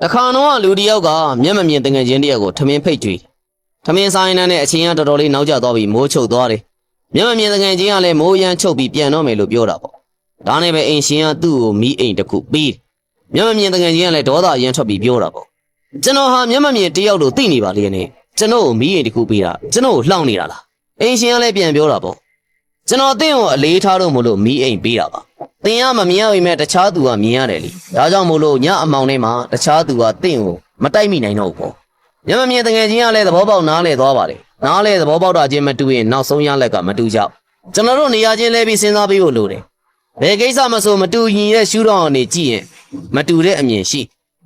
တခါတော့လူတယောက်ကမျက်မမြင်တငယ်ချင်းတယောက်ကိုထမင်းဖိတ်ကြွေးထမင်းဆိုင်နဲ့အချင်းကတော်တော်လေးနောက်ကျသွားပြီးမိုးချုပ်သွားတယ်မျက်မမြင်တငယ်ချင်းကလည်းမိုးရမ်းချုပ်ပြီးပြန်တော့မယ်လို့ပြောတာပေါ့ဒါနဲ့ပဲအိမ်ရှင်ကသူ့ကိုမီးအိမ်တစ်ခုပေးမျက်မမြင်တငယ်ချင်းကလည်းဒေါသရမ်းထွက်ပြီးပြောတာပေါ့ကျွန်တော်ဟာမျက်မမြင်တယောက်လို့သိနေပါလေနဲ့ကျွန်တော်ကိုမီးအိမ်တစ်ခုပေးတာကျွန်တော်ကိုလှောင်နေတာလားအိမ်ရှင်ကလည်းပြန်ပြောတာပေါ့ကျွန်တော်တင့်ကိုအလေးထားလို့မလို့မီးအိမ်ပေးတာပါတင်ရမမြင်ရပေမဲ့တခြားသူကမြင်ရတယ်လေဒါကြောင့်မို့လို့ညအမောင်ထဲမှာတခြားသူကတင့်ကိုမတိုက်မိနိုင်တော့ဘူးပေါ့မျက်မမြင်တငယ်ချင်းကလည်းသဘောပေါက်နားလဲသွားပါတယ်နားလဲသဘောပေါက်တာချင်းမတူရင်နောက်ဆုံးရလက်ကမတူကြကျွန်တော်တို့နေရာချင်းလဲပြီးစဉ်းစားပေးဖို့လိုတယ်ဘယ်ကိစ္စမဆိုမတူရင်ရဲ့ရှုထောင့်အနေကြည့်ရင်မတူတဲ့အမြင်ရှိ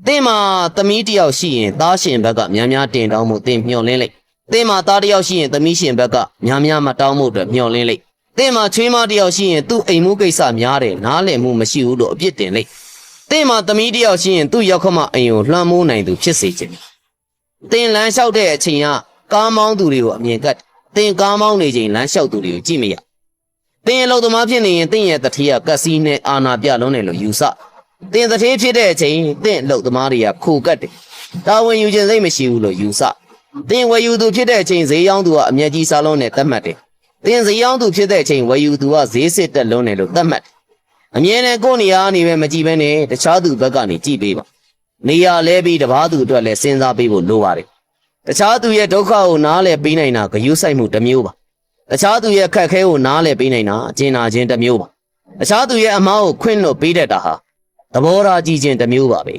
တင့်မှာသမီးတယောက်ရှိရင်သားရှင်ဘက်ကများများတင်တောင်းမှုတင်မျှော်လင်းလိုက်တင့်မှာသားတယောက်ရှိရင်သမီးရှင်ဘက်ကများများမတောင်းမှုအတွက်မျှော်လင်းလိုက်တင့်မှာချွေးမတယောက်ရှိရင်သူ့အိမ်မှုကိစ္စများတယ်နားလည်မှုမရှိဘူးလို့အပြစ်တင်လိုက်တင့်မှာသမီးတယောက်ရှိရင်သူ့ရောက်ခမအိမ်ကိုလွှမ်းမိုးနိုင်သူဖြစ်စေခြင်းတင်လမ်းလျှောက်တဲ့အချိန်ကကားမောင်းသူတွေကိုအမြင်ကတ်တင်ကားမောင်းနေချိန်လမ်းလျှောက်သူတွေကိုကြည့်မရတင်အလုပ်သမားဖြစ်နေရင်တင်ရဲ့တထေးကကက်စီနဲ့အာနာပြလုံးတယ်လို့ယူဆတင်တထေးဖြစ်တဲ့အချိန်တင်အလုပ်သမားတွေကခိုကတ်တယ်တာဝန်ယူခြင်းစိတ်မရှိဘူးလို့ယူဆတင်ဝယ်ယူသူဖြစ်တဲ့အချိန်ဈေးရောင်းသူကအမျက်ကြီးစားလုံးနဲ့သတ်မှတ်တယ်တင်ဈေးရောင်းသူဖြစ်တဲ့အချိန်ဝယ်ယူသူကဈေးစစ်တက်လုံးတယ်လို့သတ်မှတ်တယ်အမြဲတမ်းကိုယ်နေရာနေပဲမကြည့်ဘဲနဲ့တခြားသူဘက်ကနေကြည့်ပေးပါနေရာလဲပြီးတပားသူအတွက်လည်းစဉ်းစားပေးဖို့လိုပါတယ်တခြားသူရဲ့ဒုက္ခကိုနားလည်ပေးနိုင်တာဂရုစိုက်မှုတစ်မျိုးပါတခြားသူရဲ့ခက်ခဲကိုနားလည်ပေးနိုင်တာအကျဉ်းနာခြင်းတစ်မျိုးပါတခြားသူရဲ့အမားကိုခွင့်လွှတ်ပေးတတ်တာဟာသဘောထားကြည့်ခြင်းတစ်မျိုးပါပဲ